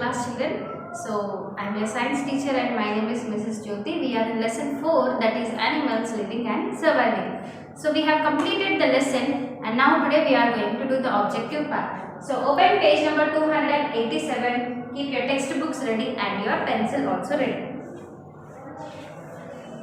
class children. So I am your science teacher and my name is Mrs. Jyoti. We are in lesson 4, that is animals living and surviving. So we have completed the lesson and now today we are going to do the objective part. So open page number 287, keep your textbooks ready and your pencil also ready.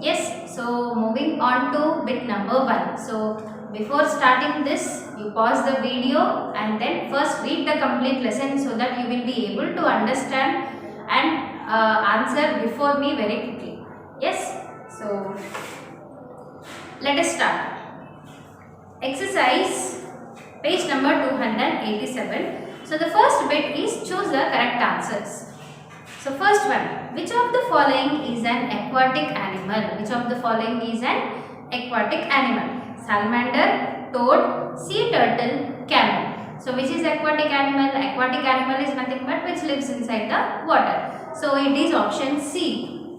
Yes, so moving on to bit number 1. So before starting this, you pause the video and then first read the complete lesson so that you will be able to understand and answer before me very quickly. Yes, so let us start. Exercise page number 287. So the first bit is choose the correct answers. So first one, which of the following is an aquatic animal? Which of the following is an aquatic animal? Salamander, toad, sea turtle, camel. So which is aquatic animal? Aquatic animal is nothing but which lives inside the water. So it is option C.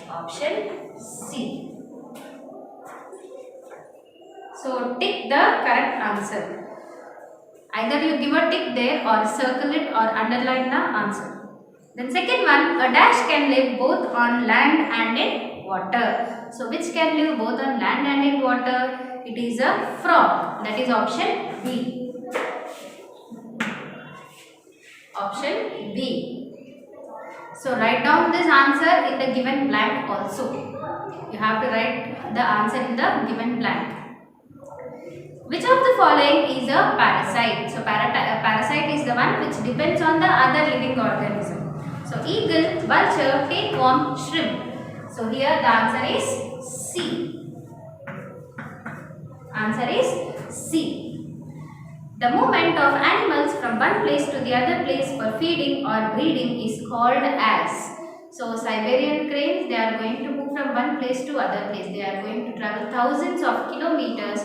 Option C. So tick the correct answer. Either you give a tick there or circle it or underline the answer. Then second one, a dash can live both on land and in water. So which can live both on land and in water? It is a frog. That is option B. Option B. So write down this answer in the given blank also. You have to write the answer in the given blank. Which of the following is a parasite? So parasite is the one which depends on the other living organism. So eagle, vulture, tapeworm, shrimp. So here the answer is C. Answer is C. The movement of animals from one place to the other place for feeding or breeding is called as. So Siberian cranes, they are going to move from one place to other place. They are going to travel thousands of kilometers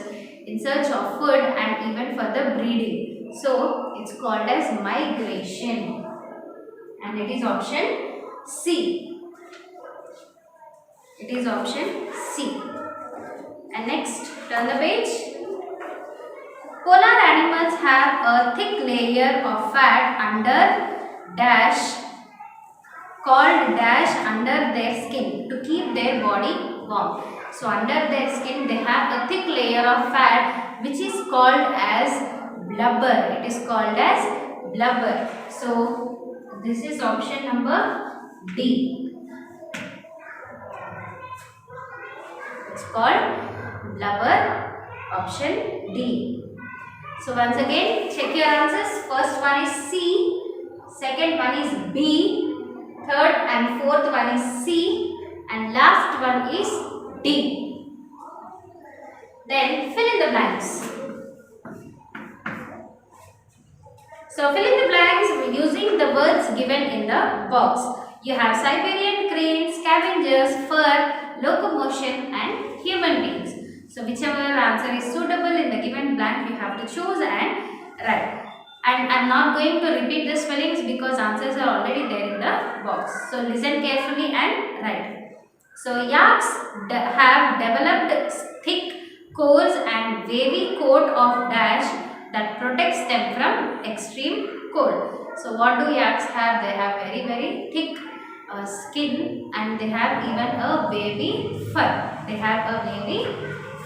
in search of food and even for the breeding. So it's called as migration. And it is option C. It is option C. And next, turn the page. Polar animals have a thick layer of fat under dash called dash under their skin to keep their body warm. So under their skin they have a thick layer of fat which is called as blubber. It is called as blubber. So this is option number D. It's called blubber, option D. So once again check your answers. First one is C, second one is B, third and fourth one is C and last one is D. Then fill in the blanks. So fill in the blanks using the words given in the box. You have Siberian cranes, scavengers, fur, locomotion and human beings. So whichever answer is suitable in the given blank you have to choose and write. And I am not going to repeat the spellings because answers are already there in the box. So listen carefully and write. So yaks have developed thick, coarse and wavy coat of dash that protects them from extreme cold. So what do yaks have? They have very thick skin and they have even a wavy fur. They have a wavy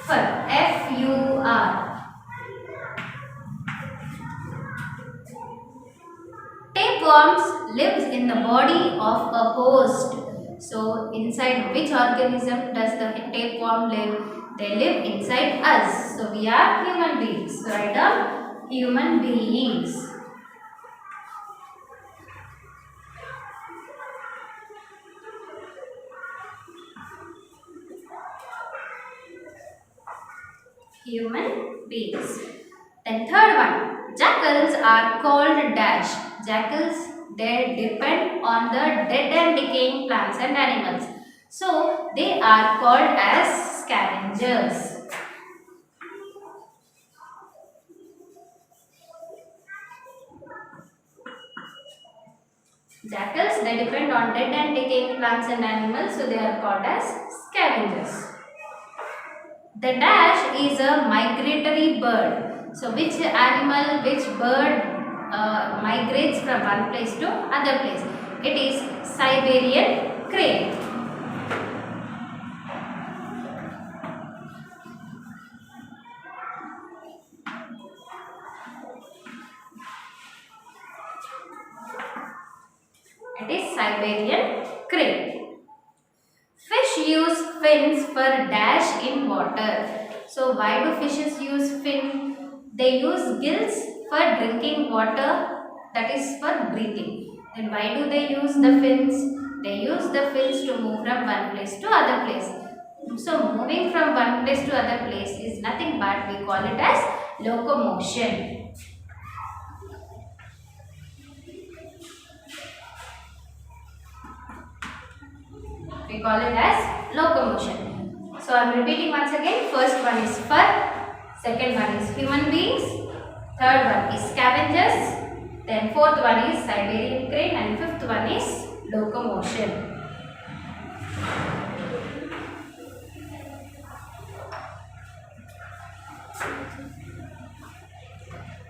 fur. F-U-R. Tapeworms lives in the body of a host. So inside which organism does the tapeworm live? They live inside us. So we are human beings. So write down human beings. Human beings. Then third one, jackals are called dash. Jackals, they depend on the dead and decaying plants and animals. So they are called as scavengers. Jackals, they depend on dead and decaying plants and animals. So they are called as scavengers. The dash is a migratory bird. So which animal, which bird migrates from one place to other place. It is Siberian crane. It is Siberian crane. Fish use fins for dash in water. So why do fishes use fin? They use gills for drinking water, that is for breathing. Then why do they use the fins? They use the fins to move from one place to other place. So moving from one place to other place is nothing but we call it as locomotion. We call it as locomotion. So I am repeating once again. First one is fur, second one is human beings, third one is scavengers, then fourth one is Siberian crane, and fifth one is locomotion.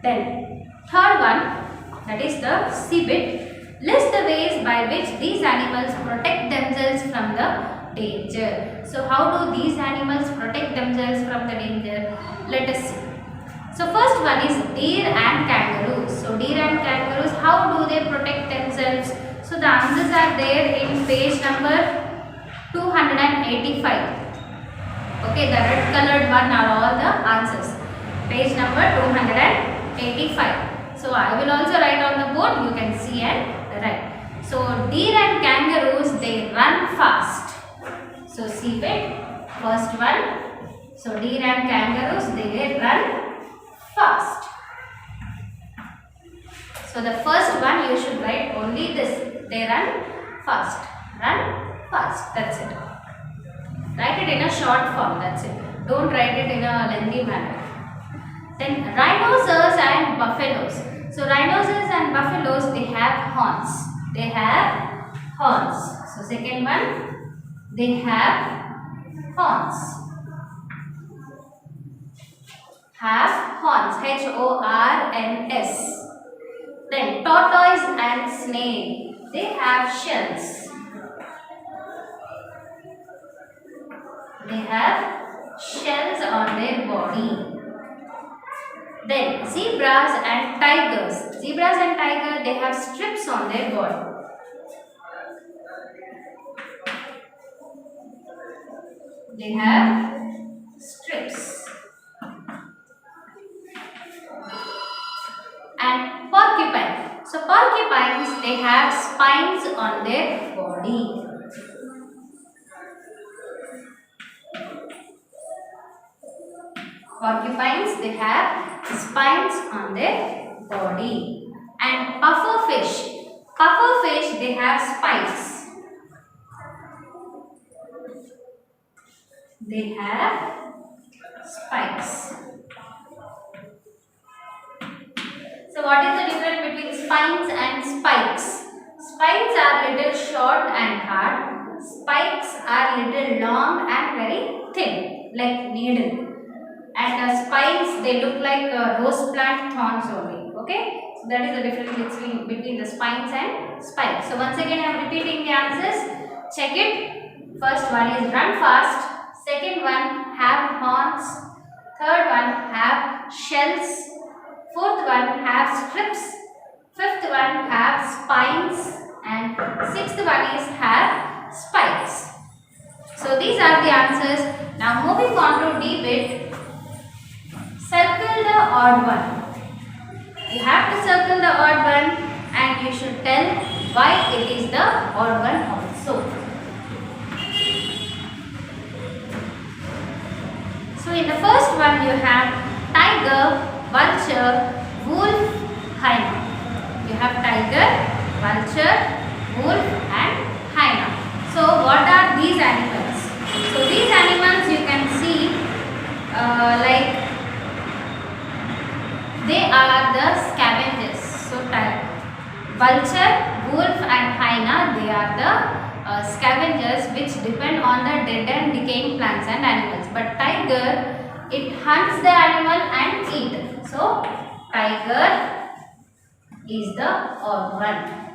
Then third one, that is the seabed. List the ways by which these animals protect themselves from the danger. So how do these animals protect themselves from the danger? Let us see. So first one is deer and kangaroos. So deer and kangaroos, how do they protect themselves? So the answers are there in page number 285. Okay, the red colored one are all the answers. Page number 285. So I will also write on the board, you can see and write. So deer and kangaroos, they run fast. So seabed, first one. So deer and kangaroos, they run fast. So the first one you should write only this. They run fast. Run fast. That's it. Write it in a short form. That's it. Don't write it in a lengthy manner. Then rhinoceros and buffaloes. So rhinoceros and buffaloes, they have horns. They have horns. So second one, they have horns. Have horns. H-O-R-N-S. Then tortoise and snail, they have shells. They have shells on their body. Then zebras and tigers. Zebras and tigers, they have strips on their body. They have strips. And porcupine. So porcupines, they have spines on their body. Porcupines, they have spines on their body. And pufferfish. Pufferfish, they have spikes. They have spikes. So what is the difference between spines and spikes? Spines are little short and hard. Spikes are little long and very thin, like needle. And the spines, they look like rose plant thorns only. Okay, so that is the difference between the spines and spikes. So once again I am repeating the answers. Check it. First one is run fast. Second one have horns. Third one have shells. Fourth one have strips. Fifth one have spines. And sixth one is have spikes. So these are the answers. Now moving on to D-bit. Circle the odd one. You have to circle the odd one and you should tell why it is the odd one also. So in the first one you have tiger, vulture, wolf, hyena. You have tiger, vulture, wolf and hyena. So what are these animals? So these animals you can see like they are the scavengers. So vulture, wolf and hyena, they are the scavengers which depend on the dead and decaying plants and animals. But tiger, it hunts the animal and eat. So tiger, is the odd one.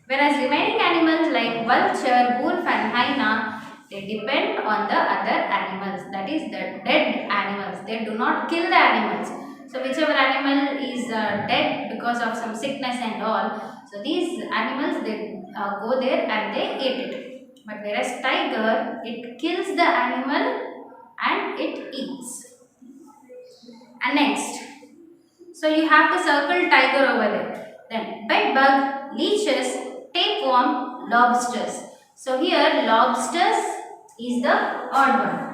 Whereas remaining animals like vulture, wolf and hyena, they depend on the other animals, that is the dead animals. They do not kill the animals. So whichever animal is dead because of some sickness and all, so these animals they go there and they eat it. But whereas tiger, it kills the animal and it eats. And next, so you have to circle tiger over there. Then bedbug, leeches, tapeworm, lobsters. So here lobsters is the odd one.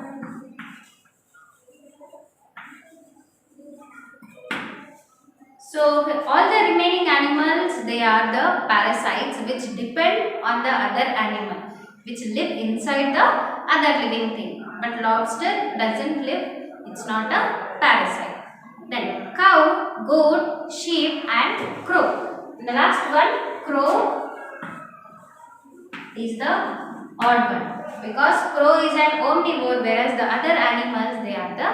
So all the remaining animals, they are the parasites which depend on the other animal, which live inside the other living thing. But lobster doesn't live, it's not a parasite. Then cow, goat, sheep and crow. And the last one, crow is the odd one, because crow is an omnivore whereas the other animals they are the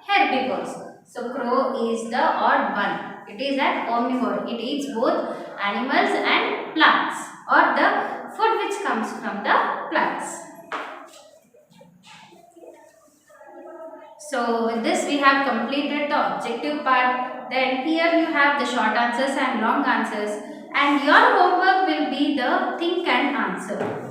herbivores. So crow is the odd one. It is an omnivore. It eats both animals and plants, or the food which comes from the plants. So with this we have completed the objective part. Then here you have the short answers and long answers, and your homework will be the think and answer.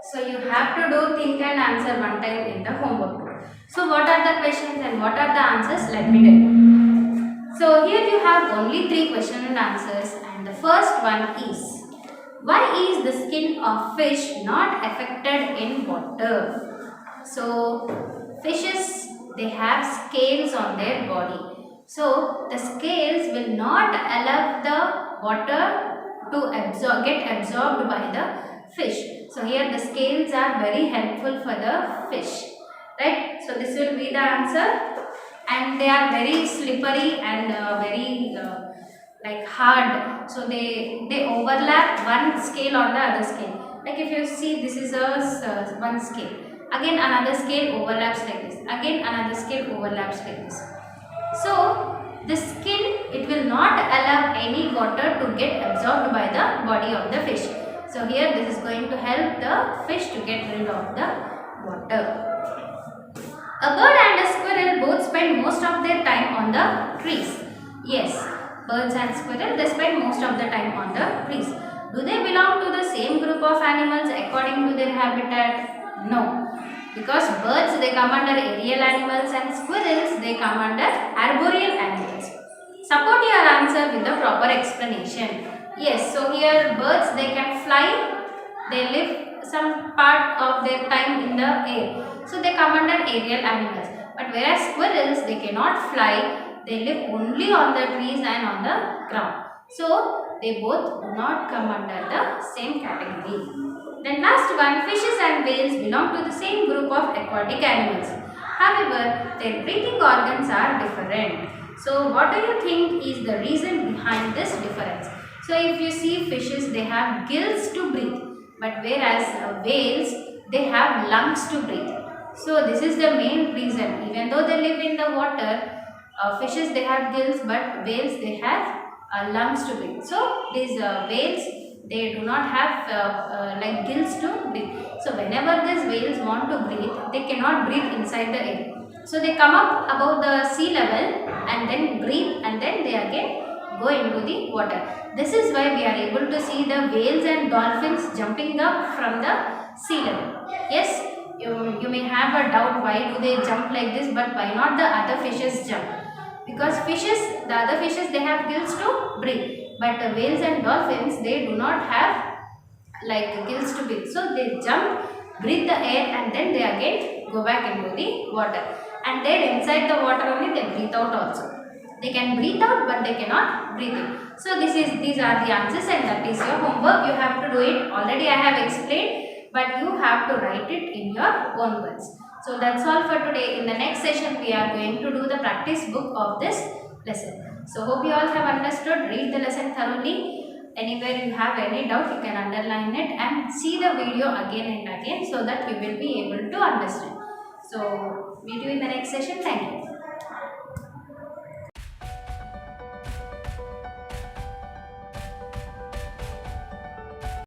So you have to do think and answer one time in the homework book. So what are the questions and what are the answers? Let me tell you. So here you have only 3 questions and answers, and the first one is, why is the skin of fish not affected in water? So fishes, they have scales on their body. So the scales will not allow the water to get absorbed by the fish. So here the scales are very helpful for the fish, right? So this will be the answer, and they are very slippery and very like hard. So they overlap one scale on the other scale. Like if you see, this is one scale. Again another scale overlaps like this. Again another scale overlaps like this. So the skin, it will not allow any water to get absorbed by the body of the fish. So here this is going to help the fish to get rid of the water. A bird and a squirrel both spend most of their time on the trees. Yes, birds and squirrel, they spend most of the time on the trees. Do they belong to the same group of animals according to their habitat? No. Because birds, they come under aerial animals and squirrels, they come under arboreal animals. Support your answer with the proper explanation. Yes, so here birds, they can fly, they live some part of their time in the air. So they come under aerial animals. But whereas squirrels, they cannot fly, they live only on the trees and on the ground. So they both do not come under the same category. Then last one, fishes and whales belong to the same group of aquatic animals. However, their breathing organs are different. So what do you think is the reason behind this difference? So if you see fishes, they have gills to breathe, but whereas whales, they have lungs to breathe. So this is the main reason. Even though they live in the water, fishes, they have gills, but whales, they have lungs to breathe. So these whales, they do not have like gills to breathe. So whenever these whales want to breathe, they cannot breathe inside the air. So they come up above the sea level and then breathe, and then they again go into the water. This is why we are able to see the whales and dolphins jumping up from the sea level. Yes, you may have a doubt, why do they jump like this, but why not the other fishes jump? Because the other fishes, they have gills to breathe, but the whales and dolphins, they do not have like gills to breathe. So they jump, breathe the air, and then they again go back into the water. And then inside the water only they breathe out also. They can breathe out but they cannot breathe in. So these are the answers and that is your homework. You have to do it. Already I have explained, but you have to write it in your own words. So that's all for today. In the next session we are going to do the practice book of this lesson. So hope you all have understood. Read the lesson thoroughly. Anywhere you have any doubt, you can underline it and see the video again and again so that you will be able to understand. So meet you in the next session. Thank you.